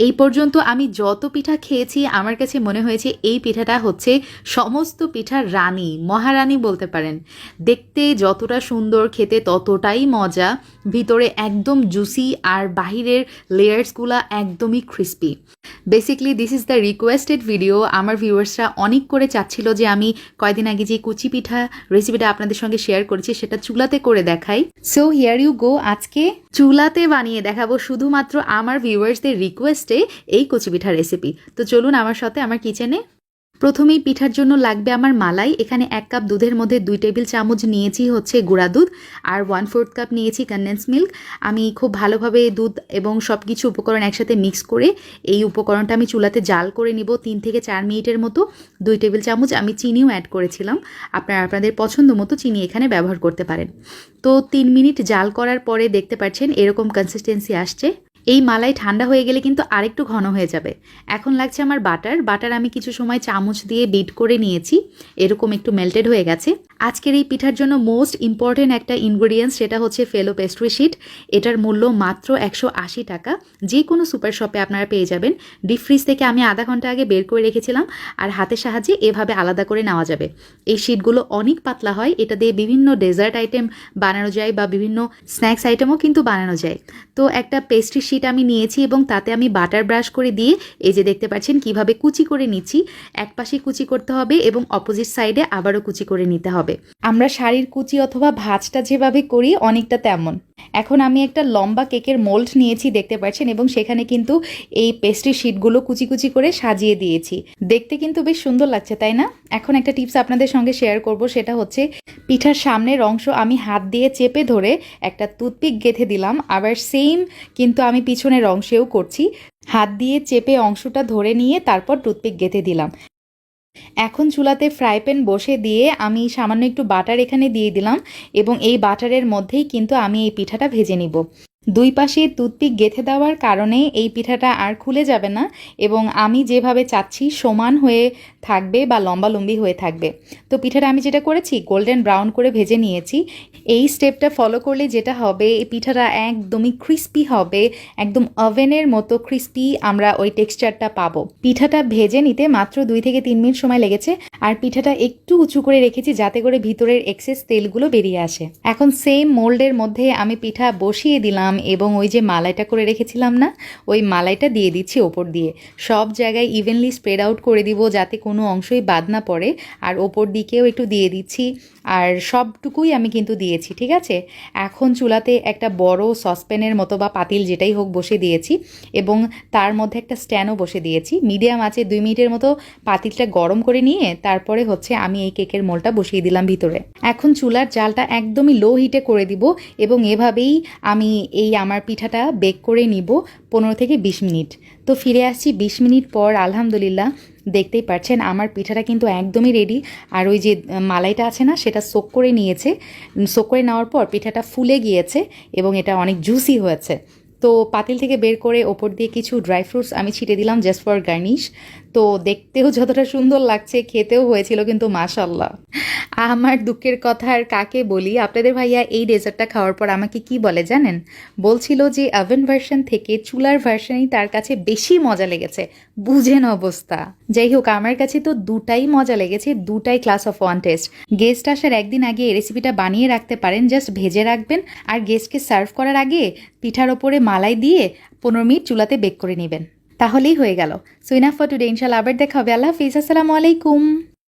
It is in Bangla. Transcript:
এই পর্যন্ত আমি যত পিঠা খেয়েছি আমার কাছে মনে হয়েছে এই পিঠাটা হচ্ছে সমস্ত পিঠার রানী, মহারানী বলতে পারেন। দেখতে যতটা সুন্দর, খেতে ততটাই মজা। ভিতরে একদম জুসি আর বাহিরের লেয়ার্সগুলা একদমই crispy. Basically this is the requested video. আমার ভিউয়ার্সরা অনেক করে চাচ্ছিল যে আমি কয়দিন আগে যে কুচি পিঠা রেসিপিটা আপনাদের সঙ্গে শেয়ার করেছি সেটা চুলাতে করে দেখাই। সো হিয়ার ইউ গো, আজকে চুলাতে বানিয়ে দেখাবো শুধুমাত্র আমার ভিউয়ার্সদের রিকোয়েস্টে এই কুচি পিঠা রেসিপি। তো চলুন আমার সাথে আমার কিচেনে। প্রথমেই পিঠার জন্য লাগবে আমার মালাই। এখানে 1 কাপ দুধের মধ্যে 2 টেবিল চামচ নিয়েছি হচ্ছে গুঁড়া দুধ, আর 1/4 কাপ নিয়েছি কনডেন্স মিল্ক। আমি খুব ভালোভাবে দুধ এবং সব কিছু উপকরণ একসাথে মিক্স করে এই উপকরণটা আমি চুলাতে জাল করে নিব 3 থেকে 4 মিনিটের মতো। 2 টেবিল চামচ আমি চিনিও অ্যাড করেছিলাম। আপনারা আপনাদের পছন্দ মতো চিনি এখানে ব্যবহার করতে পারেন। তো 3 মিনিট জাল করার পরে দেখতে পাচ্ছেন এরকম কনসিস্টেন্সি আসছে। এই মালাই ঠান্ডা হয়ে গেলে কিন্তু আরেকটু ঘন হয়ে যাবে। এখন লাগছে আমার বাটার আমি কিছু সময় চামচ দিয়ে বিট করে নিয়েছি, এরকম একটু মেল্টেড হয়ে গেছে। আজকের এই পিঠার জন্য মোস্ট ইম্পর্টেন্ট একটা ইনগ্রেডিয়েন্টস, সেটা হচ্ছে ফেলো পেস্ট্রি শিট। এটার মূল্য মাত্র 180 টাকা। যে কোনো সুপার শপে আপনারা পেয়ে যাবেন। ডিপ ফ্রিজ থেকে আমি আধা ঘন্টা আগে বের করে রেখেছিলাম, আর হাতের সাহায্যে এভাবে আলাদা করে নেওয়া যাবে। এই শিটগুলো অনেক পাতলা হয়, এটা দিয়ে বিভিন্ন ডেজার্ট আইটেম বানানো যায় বা বিভিন্ন স্ন্যাক্স আইটেমও কিন্তু বানানো যায়। তো একটা পেস্ট্রি শিট আমি নিয়েছি এবং তাতে আমি বাটার ব্রাশ করে দিয়ে এই যে দেখতে পাচ্ছেন কিভাবে কুচি করে নিচ্ছি। এক পাশে কুচি করতে হবে এবং অপোজিট সাইডে আবারও কুচি করে নিতে হবে। আমরা শাড়ির কুচি অথবা ভাঁজটা যেভাবে করি অনেকটা তেমন। এখন আমি একটা লম্বা কেকের মোল্ড নিয়েছি দেখতে পাচ্ছেন, এবং সেখানে কিন্তু এই পেস্ট্রি শিটগুলো কুচি কুচি করে সাজিয়ে দিয়েছি। দেখতে কিন্তু বেশ সুন্দর লাগছে, তাই না? এখন একটা টিপস আপনাদের সঙ্গে শেয়ার করব, সেটা হচ্ছে পিঠার সামনের অংশ আমি হাত দিয়ে চেপে ধরে একটা টুথপিক গেঁথে দিলাম। আবার সেম কিন্তু আমি পিছনের অংশেও করছি। হাত দিয়ে চেপে অংশটা ধরে নিয়ে তারপর টুথপিক গেঁথে দিলাম। এখন চুলাতে ফ্রাই প্যান বসে দিয়ে আমি সামান্য একটু বাটার এখানে দিয়ে দিলাম, এবং এই বাটারের মধ্যেই কিন্তু আমি এই পিঠাটা ভেজে নিব। দুই পাশে টুথপিক গেঁথে দেওয়ার কারণে এই পিঠাটা আর খুলে যাবে না, এবং আমি যেভাবে চাচ্ছি সমান হয়ে থাকবে বা লম্বালম্বি হয়ে থাকবে। তো পিঠাটা আমি যেটা করেছি গোল্ডেন ব্রাউন করে ভেজে নিয়েছি। এই স্টেপটা ফলো করলে যেটা হবে, এই পিঠাটা একদমই ক্রিস্পি হবে, একদম ওভেনের মতো ক্রিস্পি আমরা ওই টেক্সচারটা পাবো। পিঠাটা ভেজে নিতে মাত্র 2 থেকে 3 মিনিট সময় লেগেছে, আর পিঠাটা একটু উঁচু করে রেখেছি যাতে করে ভিতরের এক্সেস তেলগুলো বেরিয়ে আসে। এখন সেম মোল্ডের মধ্যে আমি পিঠা বসিয়ে দিলাম, এবং ওই যে মালাইটা করে রেখেছিলাম না, ওই মালাইটা দিয়ে দিচ্ছি ওপর দিয়ে। সব জায়গায় ইভেনলি স্প্রেড আউট করে দিব যাতে কোনো অংশই বাদ না পড়ে, আর ওপর দিকেও একটু দিয়ে দিচ্ছি, আর সবটুকুই আমি কিন্তু দিয়েছি। ঠিক আছে, এখন চুলাতে একটা বড় সসপ্যানের মতো বা পাতিল যেটাই হোক বসে দিয়েছি, এবং তার মধ্যে একটা স্ট্যান্ডও বসে দিয়েছি। মিডিয়াম আছে 2 মিনিটের মতো পাতিলটা গরম করে নিয়ে তারপরে হচ্ছে আমি এই কেকের মোলটা বসিয়ে দিলাম ভিতরে। এখন চুলার জালটা একদমই লো হিটে করে দিব, এবং এভাবেই আমি এই আমার পিঠাটা বেক করে নিব 15 থেকে 20 মিনিট। তো ফিরে আসছি 20 মিনিট পর। আলহামদুলিল্লাহ, দেখতেই পাচ্ছেন আমার পিঠাটা কিন্তু একদমই রেডি। আর ওই যে মালাইটা আছে না, সেটা সোক করে নিয়েছে। সোক করে নেওয়ার পর পিঠাটা ফুলে গিয়েছে এবং এটা অনেক জুসি হয়েছে। তো পাতিল থেকে বের করে ওপর দিয়ে কিছু ড্রাই ফ্রুটস আমি ছিটে দিলাম জাস্ট ফর গার্নিশ। তো দেখতেও যতটা সুন্দর লাগছে, খেতেও হয়েছিল কিন্তু মাশাল্লাহ। আমার দুঃখের কথা আর কাকে বলি, আপনাদের ভাইয়া এই ডেজার্টটা খাওয়ার পর আমাকে কি বলে জানেন? বলছিল যে ওভেন ভার্সন থেকে চুলার ভার্সনই তার কাছে বেশি মজা লেগেছে। বুঝেন অবস্থা। যাই হোক, আমার কাছে তো দুটাই মজা লেগেছে, দুটাই class of one test. Guest আসার একদিন আগে এই রেসিপিটা বানিয়ে রাখতে পারেন, জাস্ট ভেজে রাখবেন, আর গেস্টকে সার্ভ করার আগে পিঠার ওপরে মালাই দিয়ে 15 মিনিট চুলাতে বেক করে নেবেন, তাহলেই হয়ে গেল। So enough for today. ইনশাআল্লাহ আবার দেখা হবে। আল্লাহ হাফিজ, আসসালামু আলাইকুম।